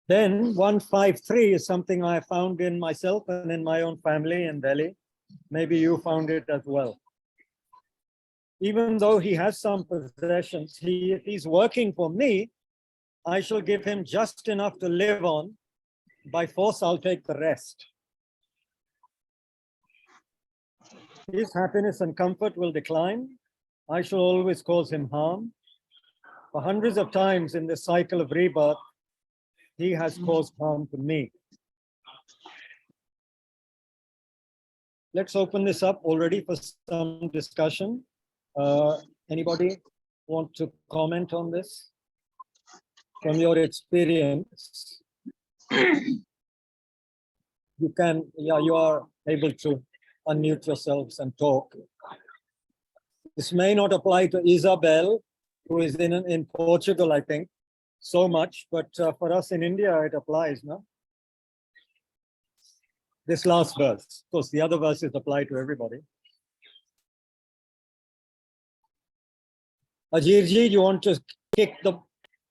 Then 153 is something I found in myself and in my own family in Delhi. Maybe you found it as well. Even though he has some possessions, if he's working for me, I shall give him just enough to live on. By force, I'll take the rest. His happiness and comfort will decline. I shall always cause him harm. For hundreds of times in this cycle of rebirth, he has caused harm to me. Let's open this up already for some discussion. Anybody want to comment on this from your experience? You can, yeah, you are able to unmute yourselves and talk. This may not apply to Isabel, who is in Portugal, I think, so much, but for us in India, it applies, no? This last verse. Of course, the other verses apply to everybody. Ajirji, you want to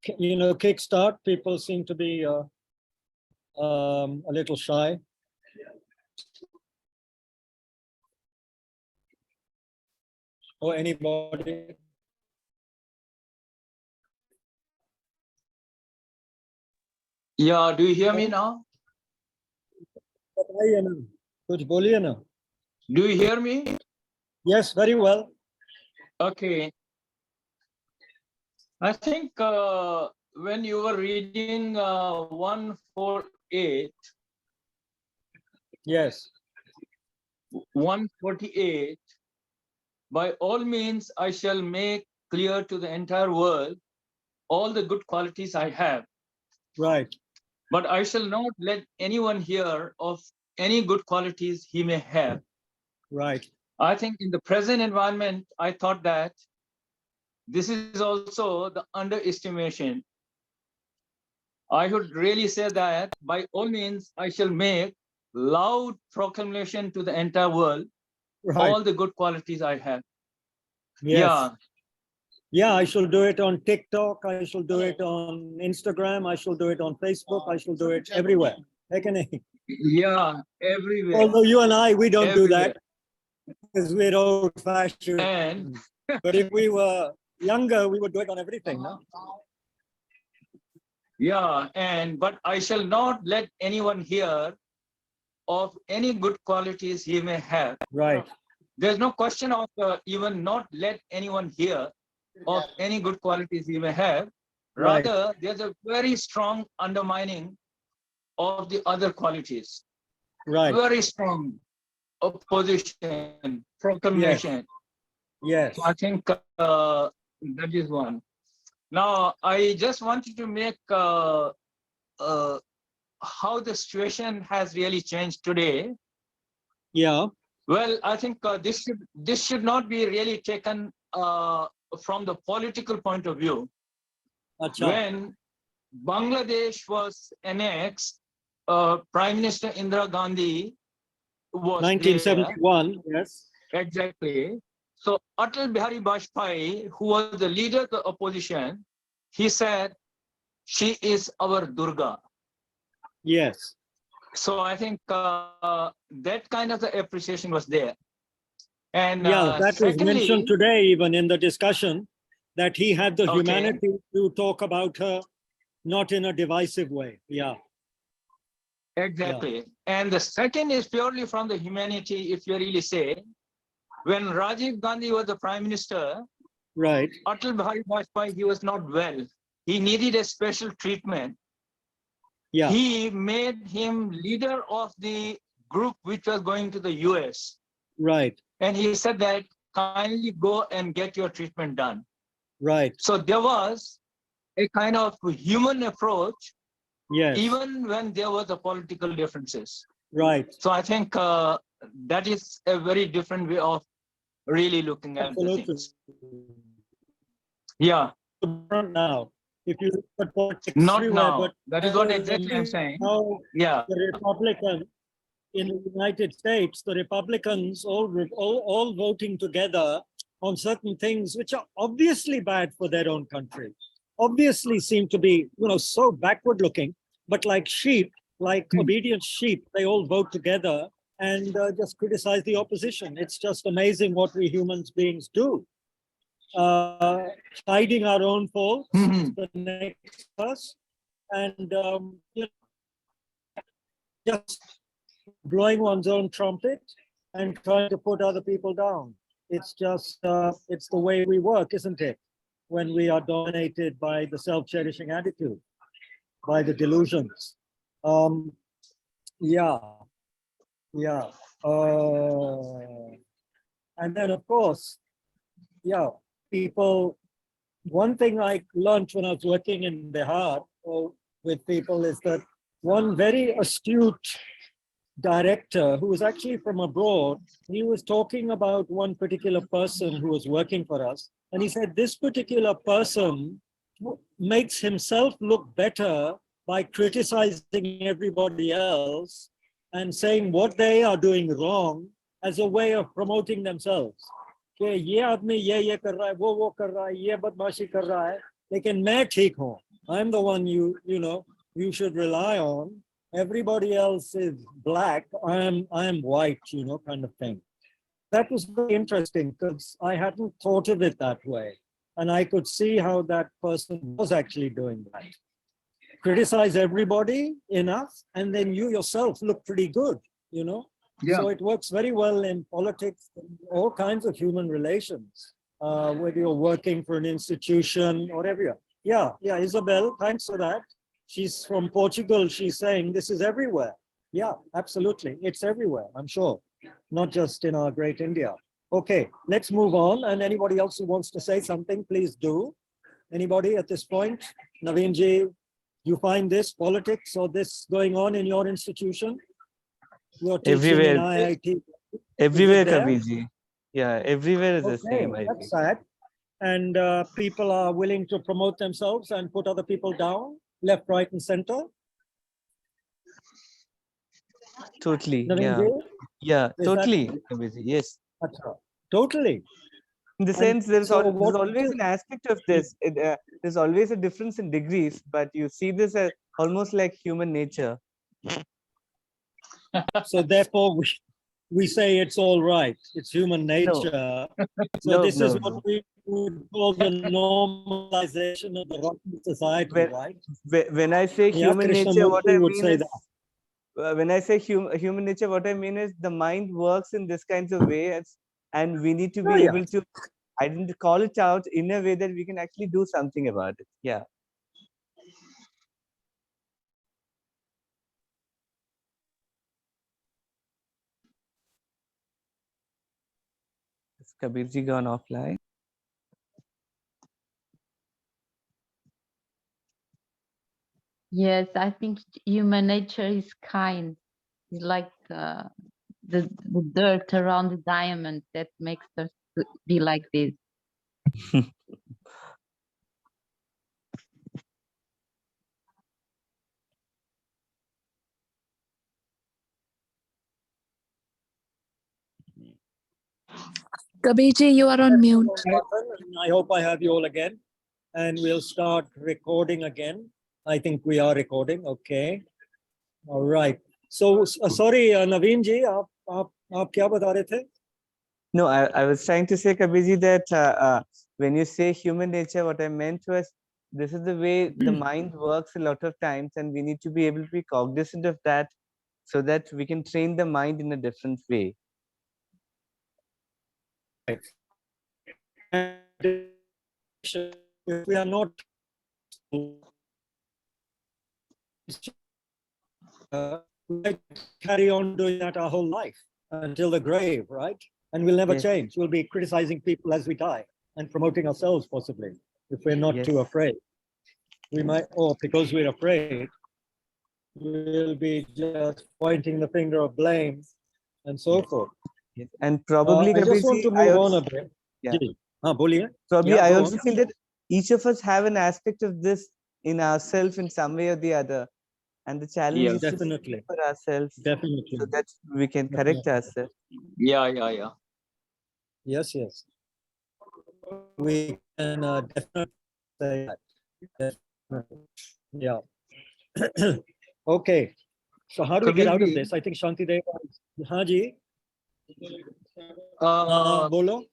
kickstart? People seem to be a little shy. Or anybody? Yeah, do you hear me now? Do you hear me? Yes, very well. Okay. I think when you were reading 148. Yes. 148. By all means, I shall make clear to the entire world all the good qualities I have. Right. But I shall not let anyone hear of any good qualities he may have. Right. I think in the present environment, I thought that this is also the underestimation. I would really say that by all means, I shall make loud proclamation to the entire world, right. all the good qualities I have. Yes. Yeah. Yeah, I shall do it on TikTok. I shall do it on Instagram. I shall do it on Facebook. I shall do it everywhere. Yeah, everywhere. Although you and I, we don't everywhere. do that because we're old-fashioned. And but if we were younger, we would do it on everything, no? Yeah, but I shall not let anyone hear of any good qualities he may have. Right. There's no question of even not let anyone hear of any good qualities he may have. Rather, right. There's a very strong undermining of the other qualities. Right. Very strong opposition, proclamation. Yes. So I think that is one. Now, I just wanted to make how the situation has really changed today. Yeah. Well, I think this should not be really taken from the political point of view. Achha. When Bangladesh was annexed, Prime Minister Indira Gandhi was 1971, there. Yes. Exactly. So Atal Bihari Vajpayee, who was the leader of the opposition, he said, she is our Durga. Yes. So I think that kind of the appreciation was there. And yeah, that secondly, was mentioned today, even in the discussion, that he had the okay. humanity to talk about her, not in a divisive way. Yeah. Exactly. Yeah. And the second is purely from the humanity, if you really say, when Rajiv Gandhi was the prime minister, right. Atal Bihari Vajpayee, he was not well. He needed a special treatment. Yeah. He made him leader of the group which was going to the US. Right. And he said that kindly go and get your treatment done. Right. So there was a kind of human approach, yes. even when there was a political differences. Right. So I think that is a very different way of really looking at the things. Yeah. Now, if you look at politics Not everywhere, now. but That is what exactly I'm saying. now Yeah. the Republican in the United States, the Republicans all voting together on certain things which are obviously bad for their own country, obviously seem to be, so backward looking, but like sheep, like obedient sheep, they all vote together and just criticize the opposition. It's just amazing what we human beings do. Hiding our own faults, the next us, and just blowing one's own trumpet and trying to put other people down. It's just, it's the way we work, isn't it? When we are dominated by the self-cherishing attitude, by the delusions. Yeah. And then, of course, people, one thing I learned when I was working in Bihar with people is that one very astute director who was actually from abroad, he was talking about one particular person who was working for us. And he said, this particular person makes himself look better by criticizing everybody else and saying what they are doing wrong as a way of promoting themselves. कि ये आदमी ये कर रहा है, वो कर रहा है, ये बदमाशी कर रहा है, लेकिन मैं ठीक हूँ. I'm the one you should rely on. Everybody else is black. I am white, kind of thing. That was very interesting because I hadn't thought of it that way. And I could see how that person was actually doing that. Criticize everybody enough, and then you yourself look pretty good, Yeah. So it works very well in politics, all kinds of human relations, whether you're working for an institution or everywhere. Yeah, Isabel, thanks for that. She's from Portugal. She's saying this is everywhere. Yeah, absolutely. It's everywhere, I'm sure. Not just in our great India. Okay, let's move on. And anybody else who wants to say something, please do. Anybody at this point? Naveenji, you find this politics or this going on in your institution? You're teaching Everywhere. in IIT. Everywhere, there? Kabirji. Yeah, everywhere is the same. I That's think. sad. And people are willing to promote themselves and put other people down, left, right, and center. Totally. Naveenji? Yeah, Is totally, that- Kabirji. Yes. Totally. In the And sense, there's so always what- an aspect of this. There's always a difference in degrees, but you see this as almost like human nature. So therefore, we say it's all right. It's human nature. So this is what we would call the normalization of the rotten society, right? When I say Yeah, human nature, what I would mean say is, when I say human nature, what I mean is the mind works in this kinds of ways, and we need to be able to, I didn't call it out in a way that we can actually do something about it. Yeah. Is Kabirji gone offline? Yes, I think human nature is kind. It's like the dirt around the diamond that makes us be like this. Kabirji, you are on mute. I hope I have you all again, and we'll start recording again. I think we are recording. Okay. All right. So sorry, Naveen ji, आप क्या बता रहे थे? No, I was trying to say, Kabirji, that when you say human nature, what I meant was, this is the way the mind works a lot of times, and we need to be able to be cognizant of that so that we can train the mind in a different way. If we are not we carry on doing that our whole life until the grave, right? And we'll never change. We'll be criticizing people as we die and promoting ourselves possibly if we're not too afraid. We might, or because we're afraid, we'll be just pointing the finger of blame and so forth. Yes. And probably, I just want to move on a bit. Yeah. Probably, I go also on. feel that each of us have an aspect of this in ourselves in some way or the other. And the challenge Yeah. is to Definitely. see for ourselves Definitely. so that we can correct Definitely. ourselves. Yeah. Yes, yes. We can definitely say that. Definitely. Yeah. Okay. So how do we get out of Kabir this? I think Shantideva. Haji. uh, Bolo.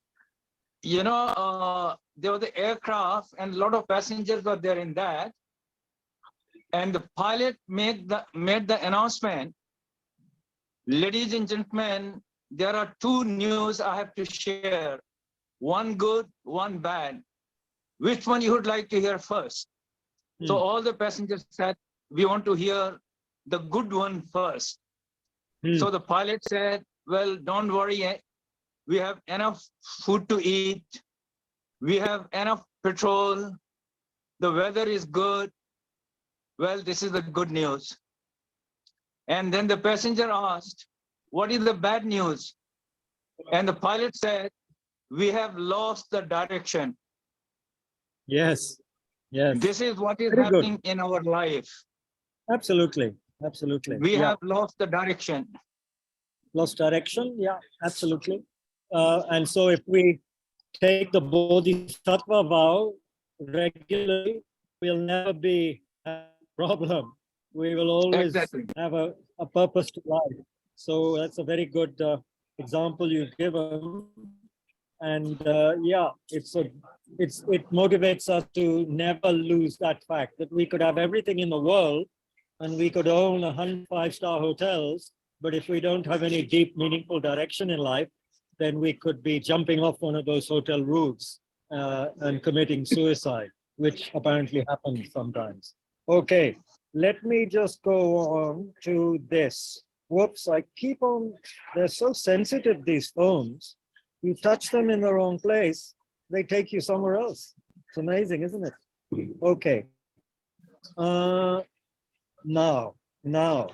there was the aircraft and a lot of passengers were there in that. And the pilot made the announcement, ladies and gentlemen, there are two news I have to share. One good, one bad. Which one you would like to hear first? So all the passengers said, we want to hear the good one first. So the pilot said, well, don't worry. We have enough food to eat. We have enough petrol. The weather is good. Well, this is the good news. And then the passenger asked, what is the bad news? And the pilot said, we have lost the direction. Yes. Yes. This is what is Very good. happening in our life. Absolutely. Absolutely. We Yeah. have lost the direction. Lost direction. Yeah, absolutely. And so if we take the Bodhisattva vow regularly, we'll never be a problem. We will always Exactly. have a purpose to life. So that's a very good example you've given. And yeah, it motivates us to never lose that fact that we could have everything in the world and we could own 100 5-star hotels, but if we don't have any deep, meaningful direction in life, then we could be jumping off one of those hotel roofs and committing suicide, which apparently happens sometimes. Okay, let me just go on to this. Whoops, I keep on, they're so sensitive, these phones. You touch them in the wrong place, they take you somewhere else. It's amazing, isn't it? Okay. Now,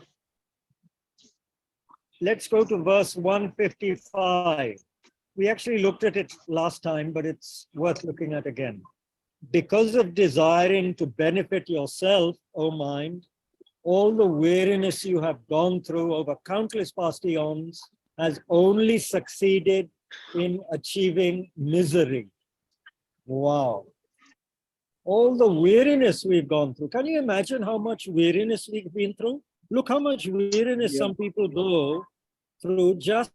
let's go to verse 155. We actually looked at it last time, but it's worth looking at again. Because of desiring to benefit yourself, O mind, all the weariness you have gone through over countless past eons has only succeeded in achieving misery. Wow. All the weariness we've gone through. Can you imagine how much weariness we've been through? Look how much weariness some people go through just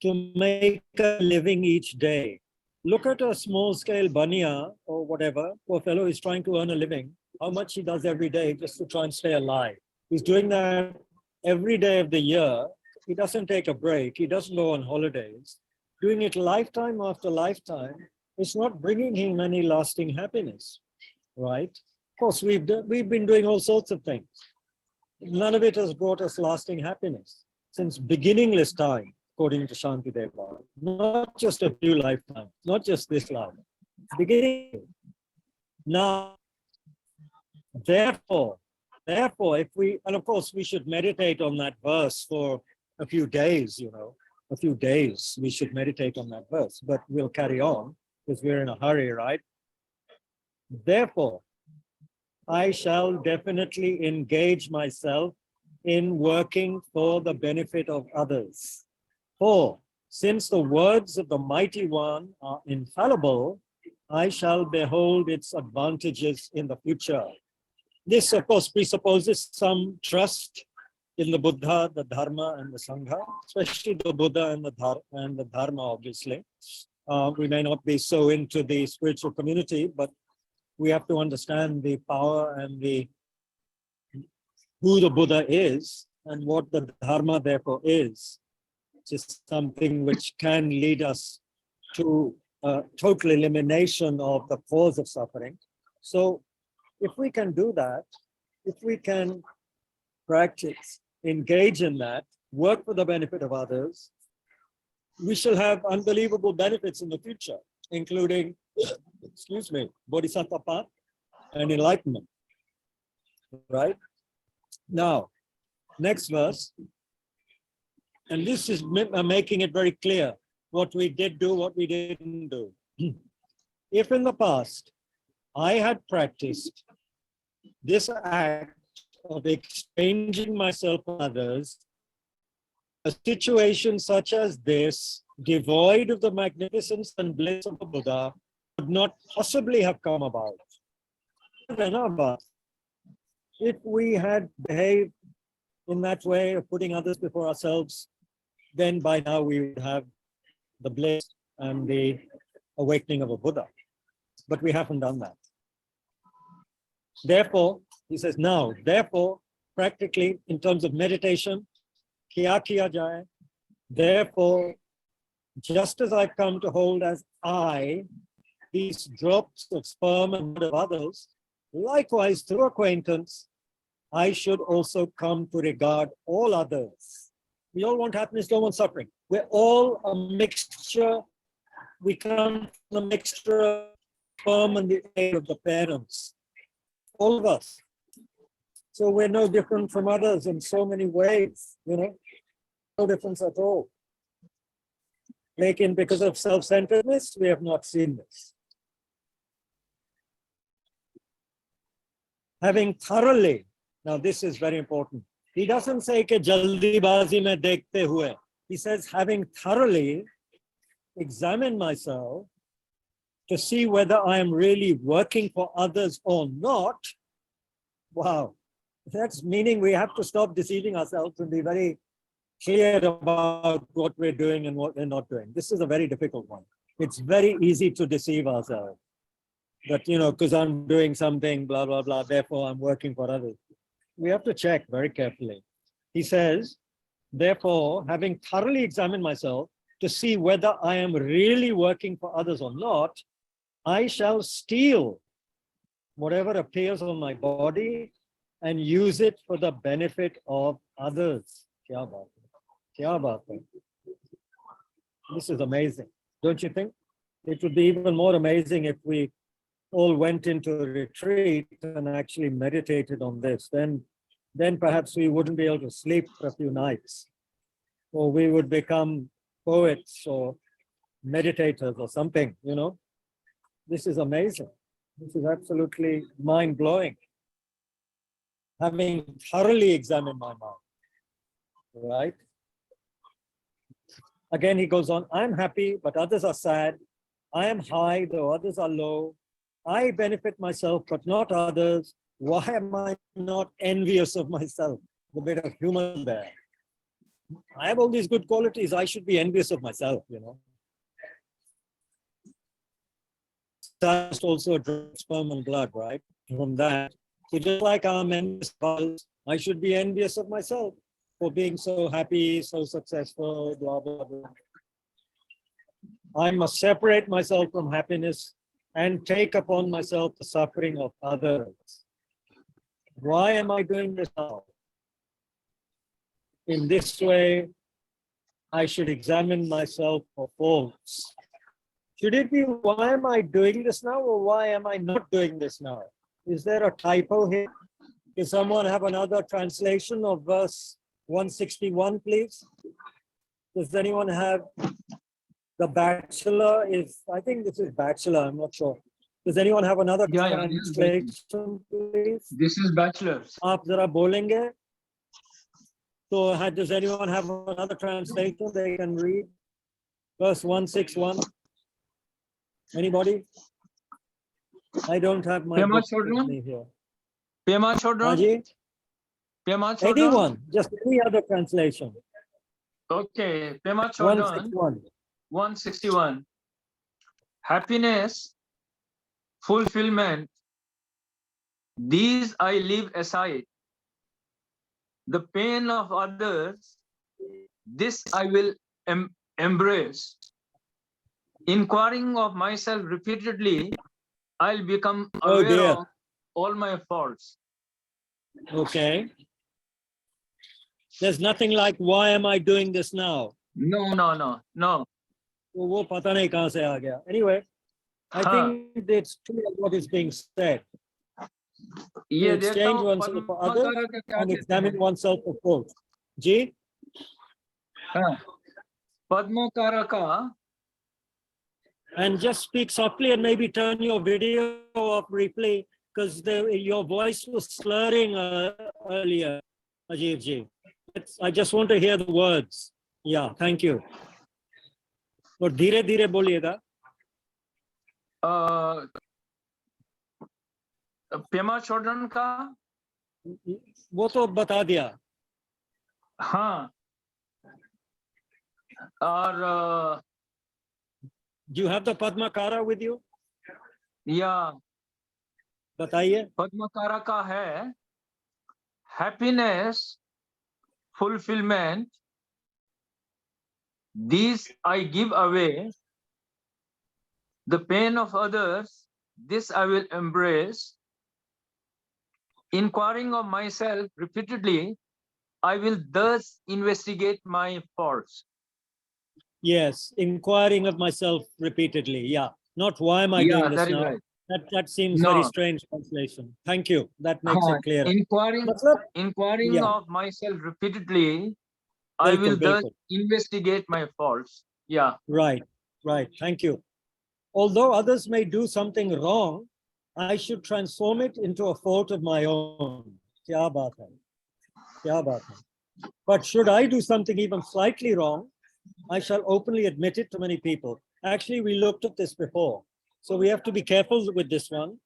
to make a living each day. Look at a small-scale bania or whatever, poor fellow is trying to earn a living, how much he does every day just to try and stay alive. He's doing that every day of the year. He doesn't take a break. He doesn't go on holidays. Doing it lifetime after lifetime, it's not bringing him any lasting happiness, right? Of course, we've been doing all sorts of things. None of it has brought us lasting happiness since beginningless time, according to Shantideva. Not just a few lifetimes, not just this life. Beginning. Now, therefore, if we, and of course, we should meditate on that verse for a few days, a few days, we should meditate on that verse, but we'll carry on because we're in a hurry, right? Therefore, I shall definitely engage myself in working for the benefit of others. For since the words of the Mighty One are infallible, I shall behold its advantages in the future. This, of course, presupposes some trust in the Buddha, the Dharma, and the Sangha, especially the Buddha and the Dharma, obviously. We may not be so into the spiritual community, but we have to understand the power and who the Buddha is and what the Dharma therefore is. It's something which can lead us to total elimination of the cause of suffering. So if we can do that, if we can practice, engage in that, work for the benefit of others, we shall have unbelievable benefits in the future, including, Bodhisattva path and enlightenment, right? Now, next verse, and this is making it very clear what we did do, what we didn't do. If in the past I had practiced this act of exchanging myself with others, a situation such as this, devoid of the magnificence and bliss of the Buddha, could not possibly have come about. If we had behaved in that way of putting others before ourselves, then by now we would have the bliss and the awakening of a Buddha. But we haven't done that. Therefore, he says now, therefore, practically in terms of meditation, kiya kiya jaye, therefore, just as I've come to hold as I these drops of sperm and blood of others, likewise through acquaintance, I should also come to regard all others. We all want happiness, don't want suffering. We're all a mixture. We come from a mixture of sperm and the egg of the parents. All of us. So we're no different from others in so many ways, you know, no difference at all. Making because of self-centeredness, we have not seen this. Having thoroughly, now this is very important. He doesn't say ke jaldi bazi mein dekhte hue. He says having thoroughly examined myself to see whether I am really working for others or not. Wow, that's meaning we have to stop deceiving ourselves and be very clear about what we're doing and what we're not doing. This is a very difficult one. It's very easy to deceive ourselves. That, you know, because I'm doing something, blah, blah, blah, therefore I'm working for others. We have to check very carefully. He says, therefore, having thoroughly examined myself to see whether I am really working for others or not, I shall steal whatever appears on my body and use it for the benefit of others. Kya baat hai? Kya baat hai? This is amazing, don't you think? It would be even more amazing if we all went into a retreat and actually meditated on this. Then perhaps we wouldn't be able to sleep for a few nights, or we would become poets or meditators or something, you know. This is amazing. This is absolutely mind-blowing. Having thoroughly examined my mind, right? Again, he goes on, I'm happy, but others are sad. I am high, though others are low. I benefit myself, but not others. Why am I not envious of myself? A bit of humor there. I have all these good qualities. I should be envious of myself, you know. That's also a drop of sperm and blood, right? From that. So just like I'm envious of others, I should be envious of myself for being so happy, so successful, blah, blah, blah. I must separate myself from happiness and take upon myself the suffering of others. Why am I doing this now? In this way, I should examine myself for faults. Should it be, why am I doing this now, or why am I not doing this now? Is there a typo here? Can someone have another translation of verse 161, please? Does anyone have the bachelor? I think this is bachelor, I'm not sure. Does anyone have another translation, please? This is bachelor's. Aap zara bolenge. So does anyone have another translation they can read? Verse 161. Anybody? I don't have my book with me here. Pema Chodron? Haji? Pema Chodron? Anyone, just any other translation. Okay, Pema Chodron, 161. Happiness, fulfillment, these I leave aside. The pain of others, this I will embrace. Inquiring of myself repeatedly, I'll become aware of all my faults. Okay. There's nothing like, why am I doing this now? No. Wo pata nahi kahan se aa gaya. Anyway, I think it's clear what is being said. To exchange oneself for others and examine oneself for faults. Ji? Padma Karaka. And just speak softly and maybe turn your video off briefly because your voice was slurring earlier, Ajit ji. I just want to hear the words. Yeah, thank you. और धीरे धीरे बोलिएगा. पेमा चोदन का वो तो बता दिया. हाँ. और do you have the Padmakara with you? या बताइए. पद्मकारा का है happiness, fulfillment, these I give away. The pain of others, this I will embrace. Inquiring of myself repeatedly, I will thus investigate my faults. Yes, inquiring of myself repeatedly. Yeah, not why am I doing this that is now? right. That seems No. very strange translation. Thank you. That makes it clear. Inquiring yeah. of myself repeatedly, I will thus investigate my faults. Yeah. Right, right. Thank you. Although others may do something wrong, I should transform it into a fault of my own. Kya baat hai? Kya baat hai? But should I do something even slightly wrong, I shall openly admit it to many people. Actually, we looked at this before. So we have to be careful with this one.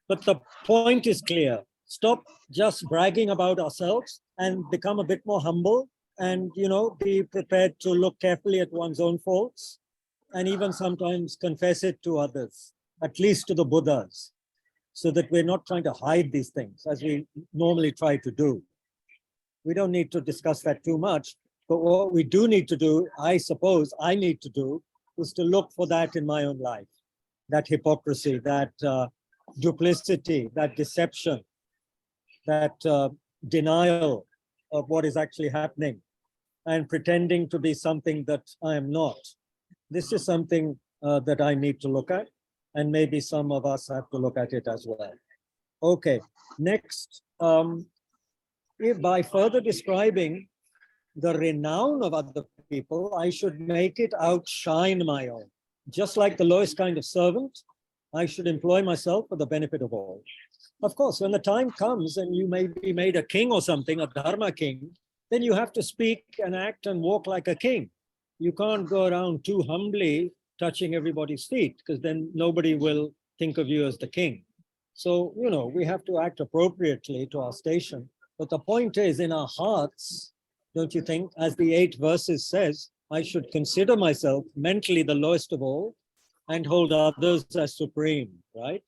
But the point is clear. Stop just bragging about ourselves and become a bit more humble and, be prepared to look carefully at one's own faults and even sometimes confess it to others, at least to the Buddhas, so that we're not trying to hide these things as we normally try to do. We don't need to discuss that too much, but what we do need to do, I suppose I need to do, is to look for that in my own life, that hypocrisy, that duplicity, that deception, that denial of what is actually happening and pretending to be something that I am not. This is something that I need to look at, and maybe some of us have to look at it as well. Okay, next, if by further describing the renown of other people, I should make it outshine my own. Just like the lowest kind of servant, I should employ myself for the benefit of all. Of course, when the time comes and you may be made a king or something, a dharma king, then you have to speak and act and walk like a king. You can't go around too humbly touching everybody's feet, because then nobody will think of you as the king. So, we have to act appropriately to our station. But the point is, in our hearts, don't you think, as the 8 verses says, I should consider myself mentally the lowest of all and hold others as supreme, right?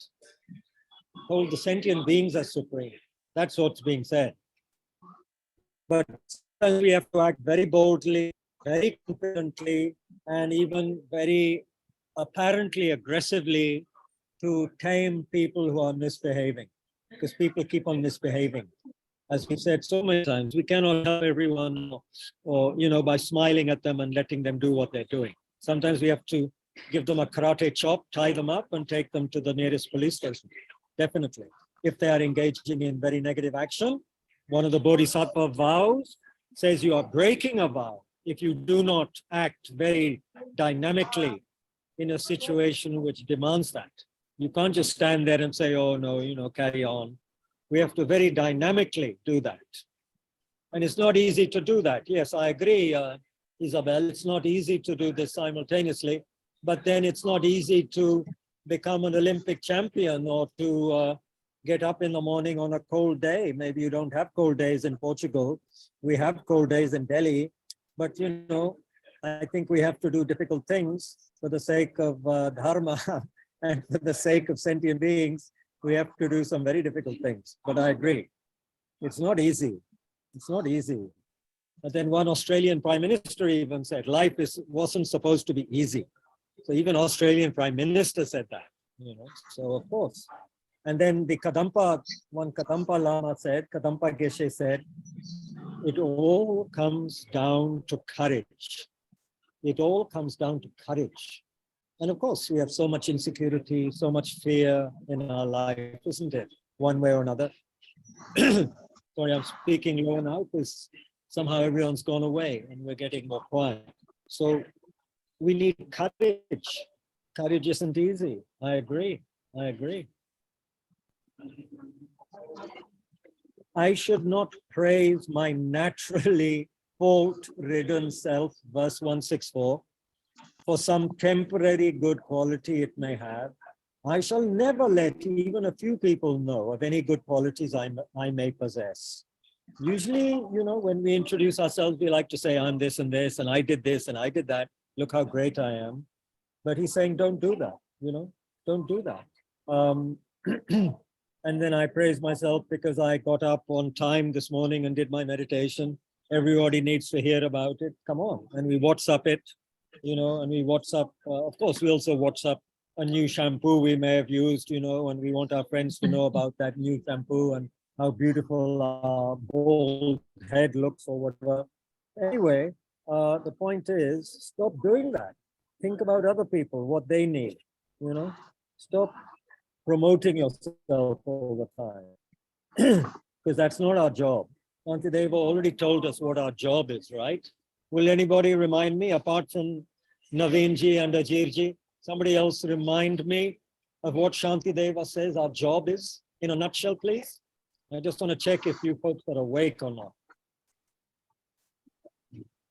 Hold the sentient beings as supreme. That's what's being said. But we have to act very boldly, very confidently, and even very apparently aggressively to tame people who are misbehaving, because people keep on misbehaving. As we've said so many times, we cannot help everyone or by smiling at them and letting them do what they're doing. Sometimes we have to give them a karate chop, tie them up, and take them to the nearest police station. Definitely. If they are engaging in very negative action, one of the Bodhisattva vows says you are breaking a vow if you do not act very dynamically in a situation which demands that. You can't just stand there and say, oh no, carry on. We have to very dynamically do that. And it's not easy to do that. Yes, I agree, Isabel, it's not easy to do this simultaneously, but then it's not easy to become an Olympic champion or to get up in the morning on a cold day. Maybe you don't have cold days in Portugal. We have cold days in Delhi, but I think we have to do difficult things for the sake of dharma and for the sake of sentient beings. We have to do some very difficult things, but I agree. It's not easy. It's not easy. But then one Australian Prime Minister even said, life wasn't supposed to be easy. So even Australian Prime Minister said that, so of course. And then one Kadampa Lama said, Kadampa Geshe said, it all comes down to courage. It all comes down to courage. And of course, we have so much insecurity, so much fear in our life, isn't it? One way or another. Sorry, I'm speaking low now because somehow everyone's gone away and we're getting more quiet. So we need courage. Courage isn't easy. I agree. I should not praise my naturally fault-ridden self, verse 164, for some temporary good quality it may have. I shall never let even a few people know of any good qualities I may possess. Usually, when we introduce ourselves, we like to say, I'm this, and I did this, and I did that. Look how great I am. But he's saying, don't do that, don't do that. And then I praise myself because I got up on time this morning and did my meditation. Everybody needs to hear about it. Come on. And we WhatsApp it, and we WhatsApp, of course, we also WhatsApp a new shampoo we may have used, and we want our friends to know about that new shampoo and how beautiful our bald head looks or whatever. Anyway, the point is, stop doing that. Think about other people, what they need, Stop promoting yourself all the time, because that's not our job. Shantideva already told us what our job is, right? Will anybody remind me, apart from Naveenji and Ajirji, somebody else remind me of what Shantideva says our job is in a nutshell, please? I just want to check if you folks are awake or not.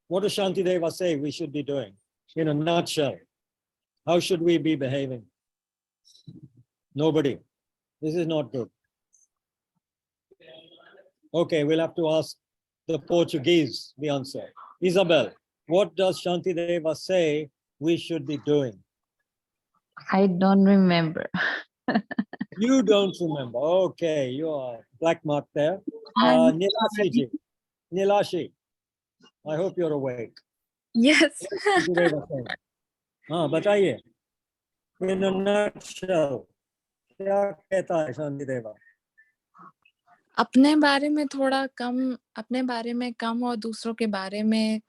What does Shantideva say we should be doing in a nutshell? How should we be behaving? Nobody. This is not good. Okay, we'll have to ask the Portuguese the answer. Isabel, what does Shantideva say we should be doing? I don't remember. You don't remember. Okay, you are black mark there. I'm Nilashi, Nilashi, I hope you're awake. Yes. हाँ बताइए. In a nutshell, क्या कहता है शांतिदेवा? अपने बारे में थोड़ा कम, अपने बारे में कम और दूसरों के बारे में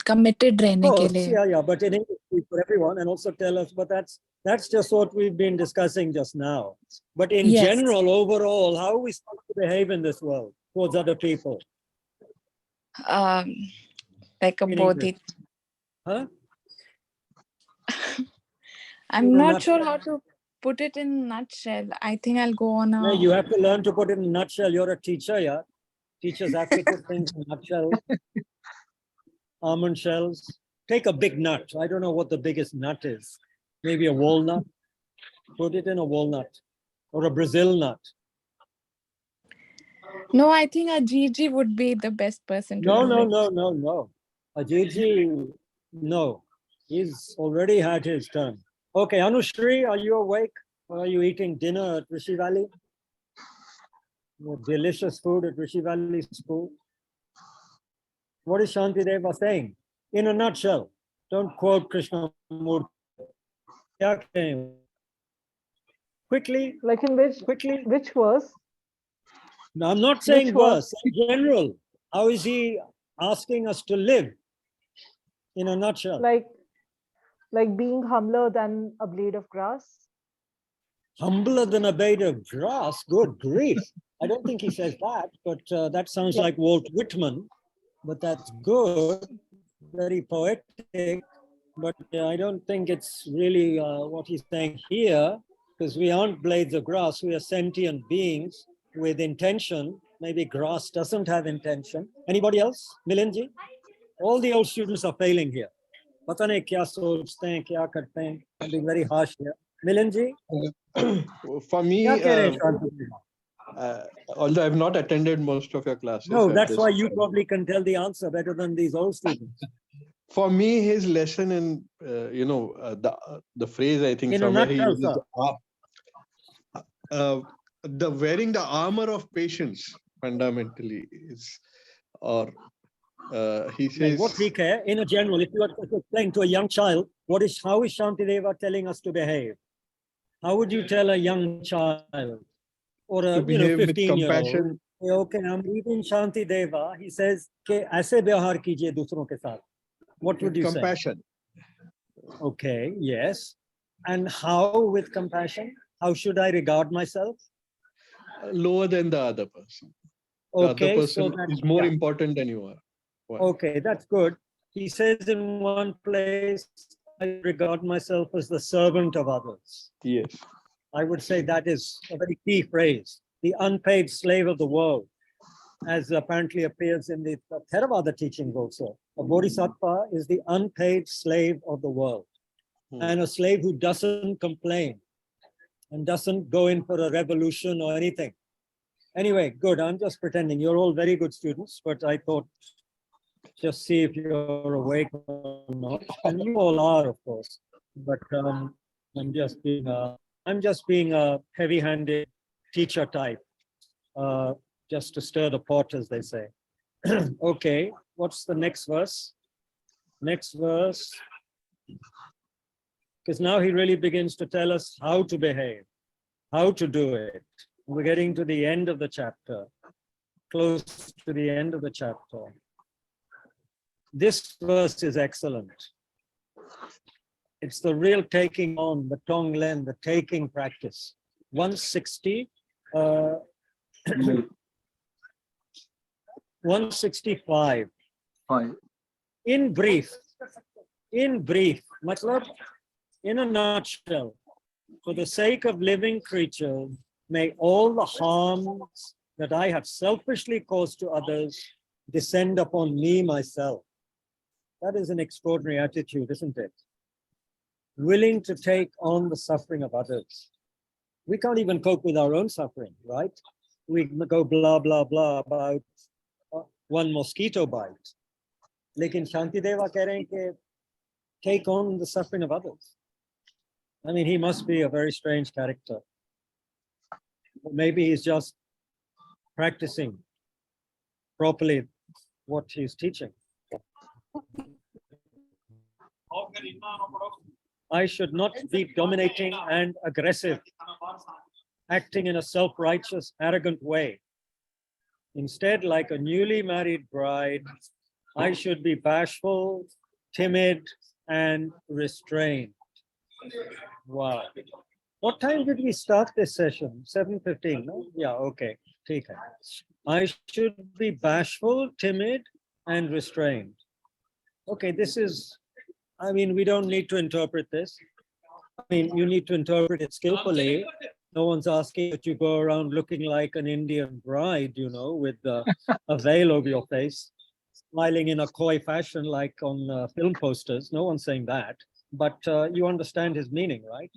committed रहने के लिए. Yeah, but in English for everyone, and also tell us. But that's just what we've been discussing just now. But in general, overall, how are we supposed to behave in this world towards other people? Like a bodhi. Huh? I'm not sure how to put it in a nutshell. I think I'll go on a... No, you have to learn to put it in a nutshell. You're a teacher, yeah? Teachers have to put things in a nutshell. Almond shells. Take a big nut. I don't know what the biggest nut is. Maybe a walnut. Put it in a walnut. Or a Brazil nut. No, I think Ajiji would be the best person to do it. No. Ajiji, no. He's already had his turn. Okay, Anushri, are you awake? Or are you eating dinner at Rishi Valley? Delicious food at Rishi Valley School. What is Shantideva saying? In a nutshell, don't quote Krishnamurti. Quickly. Like in Quickly. which verse? No, I'm not saying verse. In general, how is he asking us to live? In a nutshell. Like being humbler than a blade of grass? Humbler than a blade of grass? Good grief. I don't think he says that, but that sounds like Walt Whitman. But that's good, very poetic. But I don't think it's really what he's saying here, because we aren't blades of grass. We are sentient beings with intention. Maybe grass doesn't have intention. Anybody else? Milinji? All the old students are failing here. Pata nahi kya sochte hain, kya karte hain. I'm being very harsh here. Milinji? For me, Kya keh rahe hain, although I've not attended most of your classes. no, that's why you probably can tell the answer better than these old students. For me, his lesson in, the phrase, I think In a somewhere he nutshell, uses, the wearing the armor of patience fundamentally is, or he says. What we care in a general, if you are to explain to a young child, how is Shantideva telling us to behave? How would you tell a young child or a 15-year-old? Okay, I'm reading Shantideva. He says, "Ke aise vyavhar kijiye dusron ke saath." What would you say? Compassion. Okay, yes. And how with compassion? How should I regard myself? Lower than the other person. The Okay, other person is more yeah. important than you are. Wow. Okay, that's good. He says in one place, I regard myself as the servant of others. Yes. I would say that is a very key phrase. The unpaid slave of the world, as apparently appears in the Theravada teachings also. A bodhisattva is the unpaid slave of the world, and a slave who doesn't complain and doesn't go in for a revolution or anything. Anyway, good. I'm just pretending. You're all very good students, but I thought just see if you're awake or not. And you all are, of course. But I'm just being a heavy-handed teacher type, just to stir the pot, as they say. Okay, what's the next verse? Next verse. Because now he really begins to tell us how to behave, how to do it. We're getting to the end of the chapter, close to the end of the chapter. This verse is excellent. It's the real taking on, the tonglen, the taking practice. 160, 165. Fine. In brief, matlab, in a nutshell, for the sake of living creatures, may all the harms that I have selfishly caused to others descend upon me myself. That is an extraordinary attitude, isn't it? Willing to take on the suffering of others. We can't even cope with our own suffering, right? We go blah, blah, blah about one mosquito bite. Lekin Shantideva keh rahe hain ke take on the suffering of others. I mean, he must be a very strange character. Or maybe he's just practicing properly what he's teaching. I should not be dominating and aggressive, acting in a self-righteous, arrogant way. Instead, like a newly married bride, I should be bashful, timid, and restrained. Wow. What time did we start this session? 7:15, no? Yeah, okay. Take it. I should be bashful, timid, and restrained. Okay, this is, I mean, we don't need to interpret this. I mean, you need to interpret it skillfully. No one's asking that you go around looking like an Indian bride, you know, with a veil over your face, smiling in a coy fashion like on film posters. No one's saying that. But you understand his meaning, right?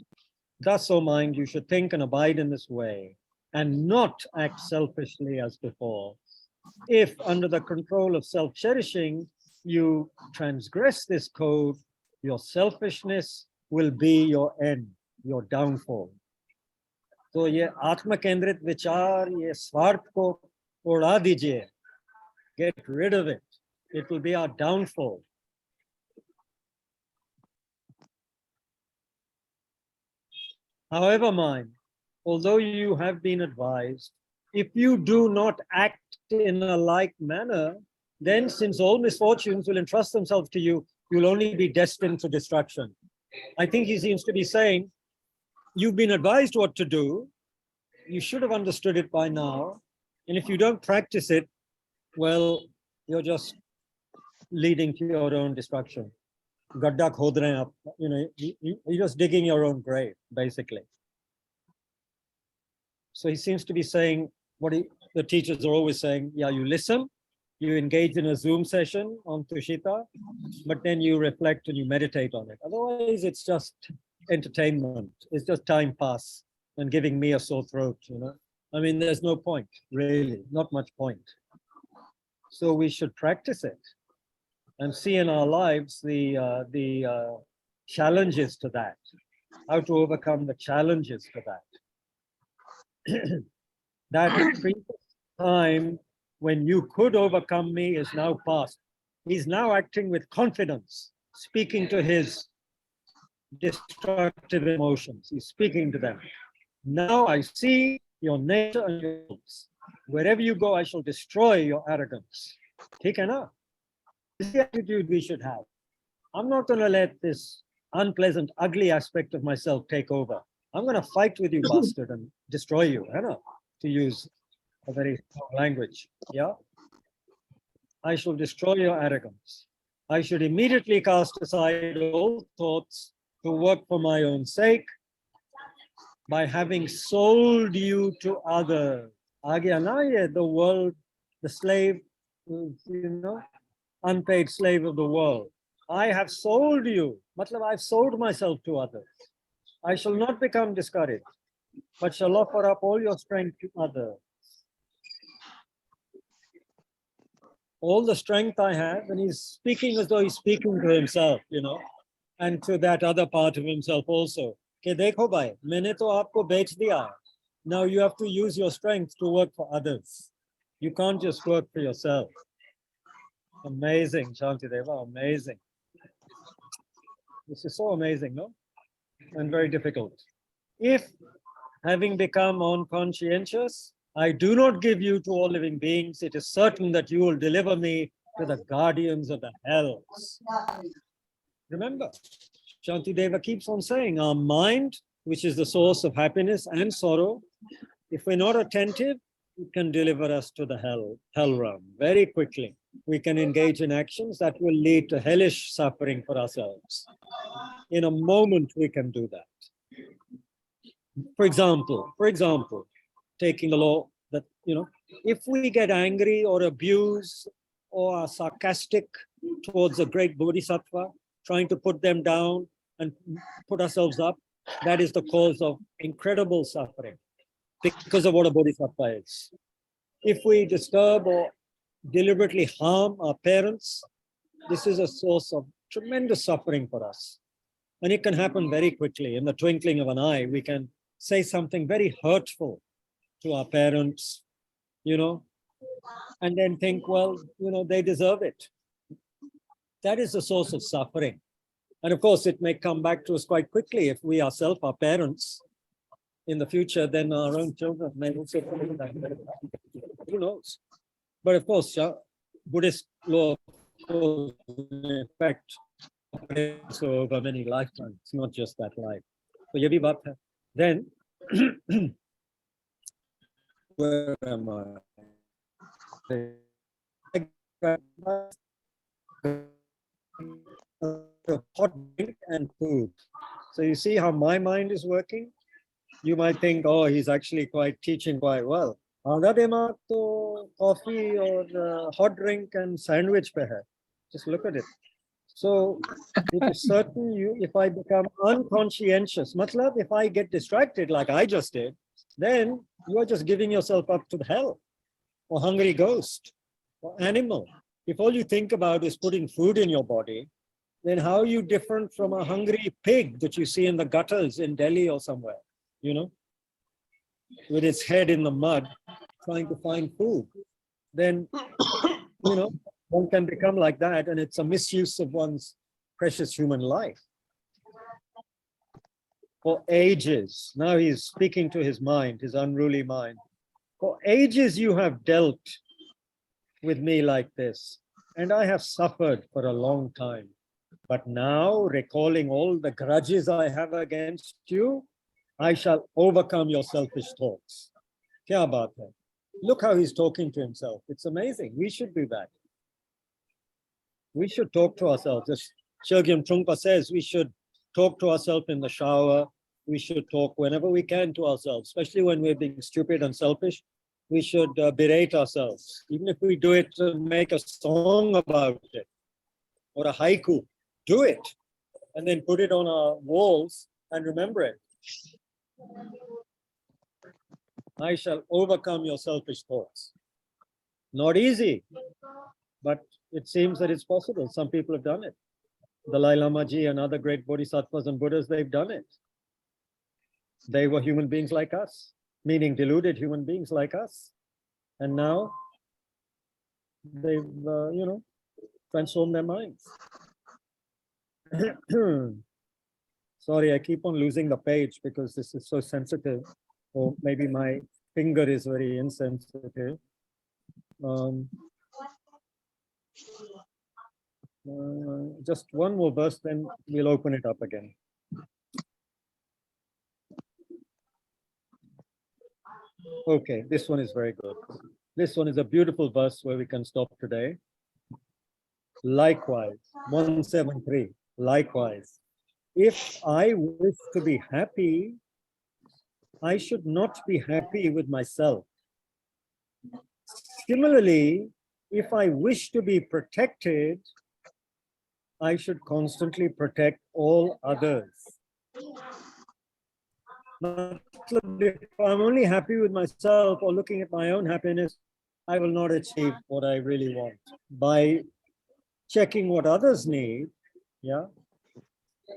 Thus, O mind, you should think and abide in this way, and not act selfishly as before. If, under the control of self-cherishing, you transgress this code, your selfishness will be your end, your downfall. So ye atma kendrit vichar, ye swarth ko uda dijiye. Get rid of it. It will be our downfall. However, mind, although you have been advised, if you do not act in a like manner, then since all misfortunes will entrust themselves to you, you'll only be destined to destruction. I think he seems to be saying, you've been advised what to do, you should have understood it by now, and if you don't practice it, well, you're just leading to your own destruction. Gadda khod rahe hain aap, you know, you're just digging your own grave, basically. So he seems to be saying what the teachers are always saying, yeah, you listen, you engage in a Zoom session on Tushita, but then you reflect and you meditate on it. Otherwise, it's just entertainment. It's just time pass and giving me a sore throat, you know. I mean, there's no point, really, not much point. So we should practice it and see in our lives the challenges to that, how to overcome the challenges to that. That previous time when you could overcome me is now past. He's now acting with confidence, speaking to his destructive emotions. He's speaking to them. Now I see your nature and your rules. Wherever you go, I shall destroy your arrogance. Take enough. This is the attitude we should have. I'm not going to let this unpleasant, ugly aspect of myself take over. I'm going to fight with you, bastard, and destroy you, to use a very strong language. Yeah. I shall destroy your arrogance. I should immediately cast aside all thoughts to work for my own sake, by having sold you to others. The world, the slave, unpaid slave of the world. I have sold you. Matlab, I've sold myself to others. I shall not become discouraged, but shall offer up all your strength to others. All the strength I have, and he's speaking as though he's speaking to himself, and to that other part of himself also. Ke dekho bhai, maine to aapko bech diya. Now you have to use your strength to work for others. You can't just work for yourself. Amazing, Shantideva, amazing. This is so amazing, no? And very difficult. If, having become unconscientious, I do not give you to all living beings, it is certain that you will deliver me to the guardians of the hells. Remember, Shantideva keeps on saying, our mind, which is the source of happiness and sorrow, if we're not attentive, it can deliver us to the hell realm very quickly. We can engage in actions that will lead to hellish suffering for ourselves. In a moment, we can do that. For example, taking the law that, if we get angry or abuse or are sarcastic towards a great bodhisattva, trying to put them down and put ourselves up, that is the cause of incredible suffering because of what a bodhisattva is. If we disturb or deliberately harm our parents, this is a source of tremendous suffering for us. And it can happen very quickly. In the twinkling of an eye, we can say something very hurtful to our parents, and then think, well, they deserve it. That is the source of suffering. And of course, it may come back to us quite quickly if we ourselves are parents in the future, then our own children may also come in that way. Who knows? But of course, Buddhist law, in effect, operates over many lifetimes. It's not just that life. So, ye bhi baat hai. Then, where am I? Hot drink and food. So you see how my mind is working? You might think, oh, he's actually teaching quite well. Coffee or hot drink and sandwich pe hai. Just look at it. So it is certain if I become unconscientious, matlab, if I get distracted like I just did, then you are just giving yourself up to the hell or hungry ghost or animal. If all you think about is putting food in your body, then how are you different from a hungry pig that you see in the gutters in Delhi or somewhere, with its head in the mud, trying to find food? Then, one can become like that, and it's a misuse of one's precious human life. For ages, now he's speaking to his mind, his unruly mind. For ages you have dealt with me like this, and I have suffered for a long time. But now, recalling all the grudges I have against you, I shall overcome your selfish thoughts. Kya baat hai? Look how he's talking to himself. It's amazing. We should do that. We should talk to ourselves. As Chogyam Trungpa says, we should talk to ourselves in the shower. We should talk whenever we can to ourselves, especially when we're being stupid and selfish. We should berate ourselves, even if we do it to make a song about it or a haiku. Do it and then put it on our walls and remember it. I shall overcome your selfish thoughts. Not easy, but it seems that it's possible. Some people have done it. Dalai Lama Ji and other great bodhisattvas and Buddhas, they've done it. They were human beings like us, meaning deluded human beings like us. And now they've, transformed their minds. Sorry, I keep on losing the page because this is so sensitive. Or maybe my finger is very insensitive. Just one more verse, then we'll open it up again. Okay, this one is very good. This one is a beautiful verse where we can stop today. Likewise, 173, likewise, if I wish to be happy, I should not be happy with myself. Similarly, if I wish to be protected, I should constantly protect all others. If I'm only happy with myself or looking at my own happiness, I will not achieve what I really want. By checking what others need, yeah,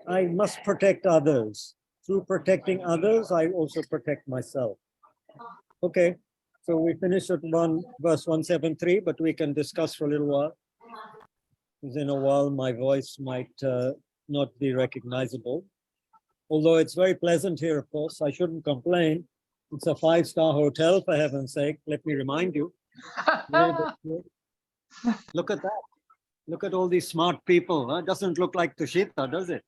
I must protect others. Through protecting others, I also protect myself. Okay, so we finished at verse 173, but we can discuss for a little while. Because in a while, my voice might not be recognizable. Although it's very pleasant here, of course, I shouldn't complain. It's a 5-star hotel, for heaven's sake. Let me remind you. Look at that. Look at all these smart people. Huh? Doesn't look like Tushita, does it?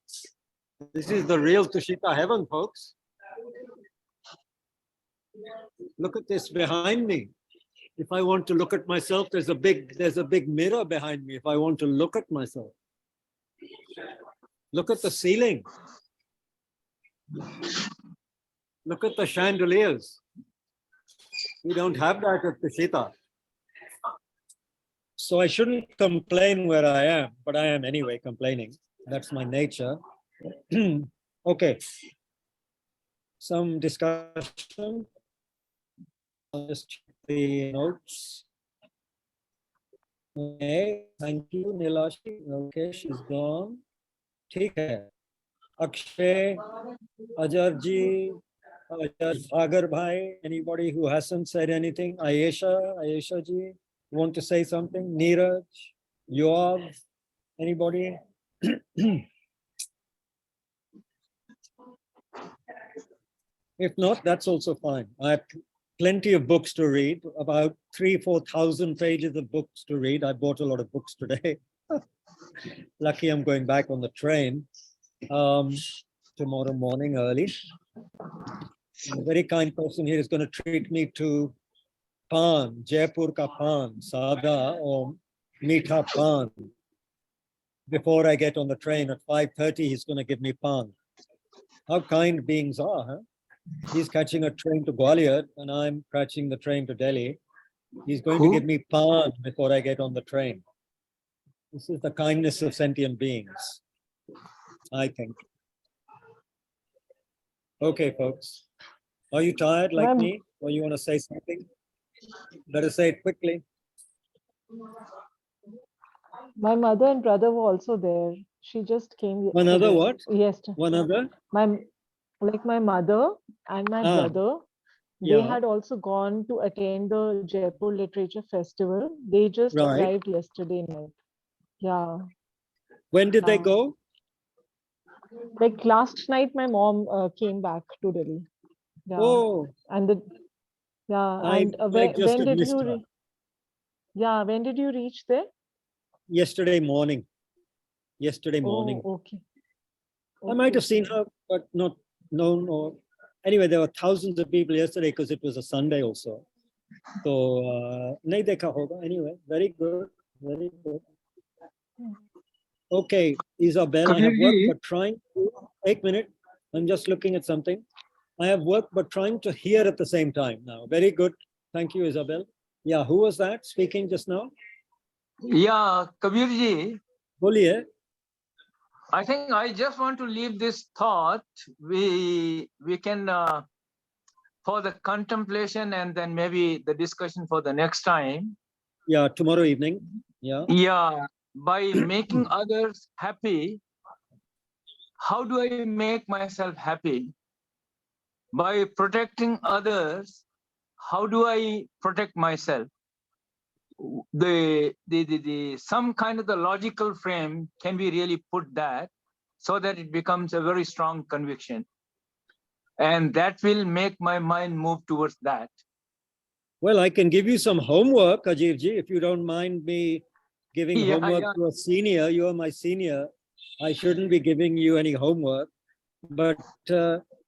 This is the real Tushita heaven, folks. Look at this behind me. If I want to look at myself, there's a big mirror behind me. If I want to look at myself, look at the ceiling. Look at the chandeliers. We don't have that at Tushita. So I shouldn't complain where I am, but I am anyway complaining. That's my nature. Okay. Some discussion. I'll just check the notes. Okay, thank you, Nilashi. Okay, she's gone. ठीक है. Akshay, Ajarji, Sagar Bhai, anybody who hasn't said anything? Ayesha ji, want to say something? Neeraj, Yoav, anybody? If not, that's also fine. I have plenty of books to read, about 3,000-4,000 pages of books to read. I bought a lot of books today. Lucky I'm going back on the train tomorrow morning early. A very kind person here is going to treat me to pan, Jaipur ka pan, sada or meetha pan. Before I get on the train at 5:30, he's going to give me pan. How kind beings are, huh? He's catching a train to Gwalior and I'm catching the train to Delhi. He's going to give me pan before I get on the train. This is the kindness of sentient beings, I think. Okay, folks. Are you tired like me? Or you want to say something? Better say it quickly. My mother and brother were also there. She just came. One other what? Yes. One other? My mother and my brother, they had also gone to attend the Jaipur Literature Festival. They just arrived yesterday night. Yeah. When did they go? Like last night, my mom came back to Delhi. Yeah. Oh. And when did you? When did you reach there? Yesterday morning. Oh, okay. I might have seen her, but not known. Or anyway, there were thousands of people yesterday because it was a Sunday also. So, nahi dekha hoga. Anyway, very good, very good. Okay, Isabel, I have work but trying to. 1 minute. I'm just looking at something. I have work but trying to hear at the same time now. Very good. Thank you, Isabel. Yeah, who was that speaking just now? Yeah, Kabir ji. Boliye. I think I just want to leave this thought. We can for the contemplation and then maybe the discussion for the next time. Yeah, tomorrow evening. Yeah. Yeah, by making others happy, how do I make myself happy? By protecting others, how do I protect myself? Some kind of the logical frame can we really put that so that it becomes a very strong conviction, and that will make my mind move towards that. Well, I can give you some homework, Ajivji, if you don't mind me giving homework to a senior. You are my senior. I shouldn't be giving you any homework, but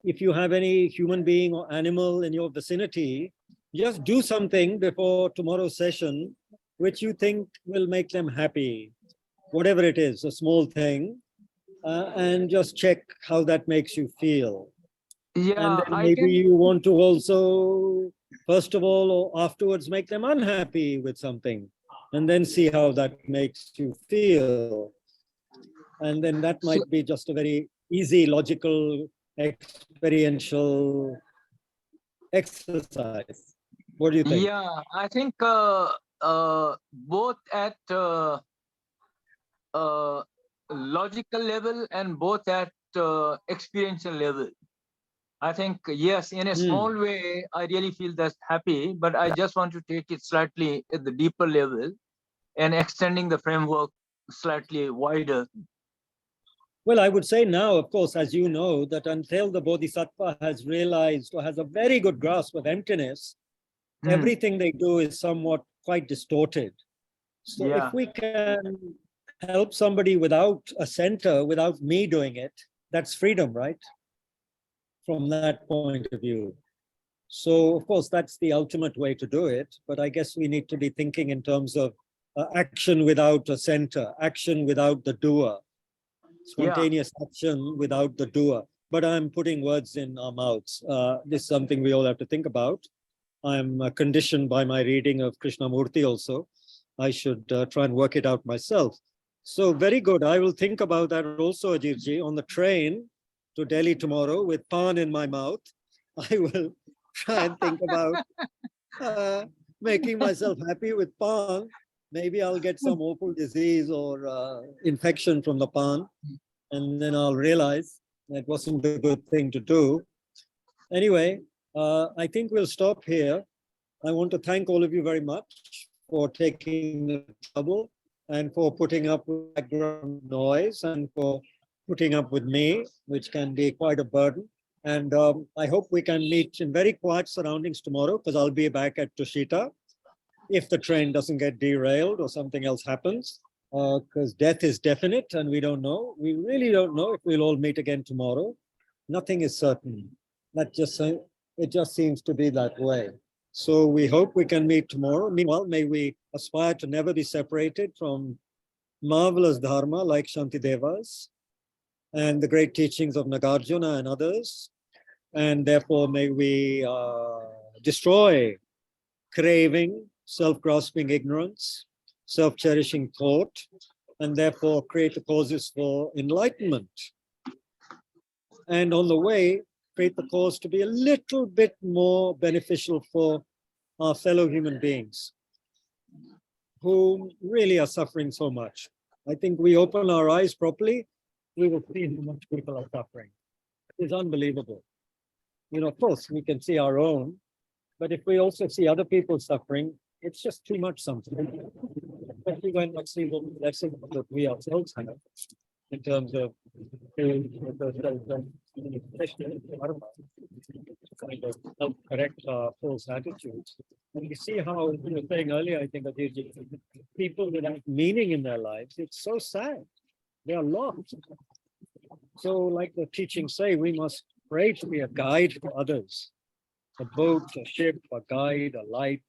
if you have any human being or animal in your vicinity, just do something before tomorrow's session which you think will make them happy, whatever it is, a small thing, and just check how that makes you feel. Yeah, And then I maybe can. you want to also, first of all, or afterwards, make them unhappy with something, and then see how that makes you feel. And then that So, might be just a very easy, logical, experiential exercise. What do you think? yeah, I think both at logical level and both at experiential level. I think, yes, in a small way, I really feel that's happy, but I just want to take it slightly at the deeper level and extending the framework slightly wider. Well, I would say now, of course, as you know, that until the Bodhisattva has realized or has a very good grasp of emptiness, everything they do is somewhat quite distorted. So Yeah. if we can help somebody without a center, without me doing it, that's freedom, right? From that point of view. So of course, that's the ultimate way to do it. But I guess we need to be thinking in terms of action without a center, action without the doer, spontaneous action without the doer. But I'm putting words in our mouths. This is something we all have to think about. I'm conditioned by my reading of Krishnamurti also. I should try and work it out myself. So very good. I will think about that also, Ajitji. On the train to Delhi tomorrow with pan in my mouth, I will try and think about making myself happy with pan. Maybe I'll get some awful disease or infection from the pan, and then I'll realize that wasn't a good thing to do. Anyway, I think we'll stop here. I want to thank all of you very much for taking the trouble and for putting up with background noise and for putting up with me, which can be quite a burden. And I hope we can meet in very quiet surroundings tomorrow, because I'll be back at Tushita if the train doesn't get derailed or something else happens, because death is definite and we don't know. We really don't know if we'll all meet again tomorrow. Nothing is certain. It just seems to be that way. So we hope we can meet tomorrow. Meanwhile, may we aspire to never be separated from marvelous dharma like Shantideva's and the great teachings of Nagarjuna and others. And therefore, may we destroy craving, self-grasping ignorance, self-cherishing thought, and therefore create the causes for enlightenment. And on the way, create the cause to be a little bit more beneficial for our fellow human beings who really are suffering so much. I think we open our eyes properly, we will see how much people are suffering. It's unbelievable. You know, of course, we can see our own, but if we also see other people suffering, it's just too much sometimes. Especially when we see the blessing that we ourselves have in terms of kind of self-correct false attitudes. And you see how, you were saying earlier, I think, people without meaning in their lives, it's so sad. They are lost. So like the teachings say, we must pray to be a guide for others. A boat, a ship, a guide, a light,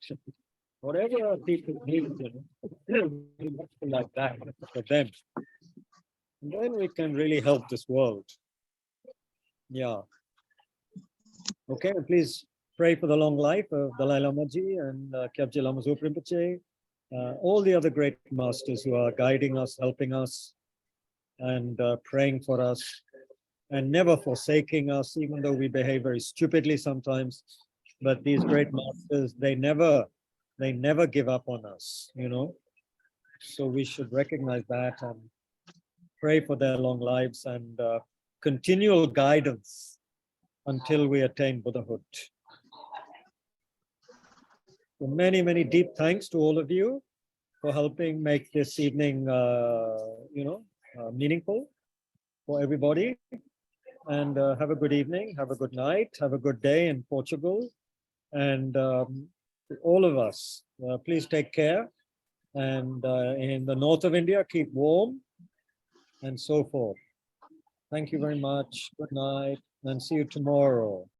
whatever people need, we must be like that for them. And then we can really help this world. Yeah. Okay, please pray for the long life of Dalai Lama Ji and Kyabje Lama Zopa Rinpoche, all the other great masters who are guiding us, helping us, and praying for us, and never forsaking us, even though we behave very stupidly sometimes. But these great masters, they never give up on us, you know. So we should recognize that and pray for their long lives and continual guidance until we attain Buddhahood. So many, many deep thanks to all of you for helping make this evening, meaningful for everybody. And have a good evening, have a good night, have a good day in Portugal. And all of us, please take care. And in the north of India, keep warm and so forth. Thank you very much. Good night and see you tomorrow.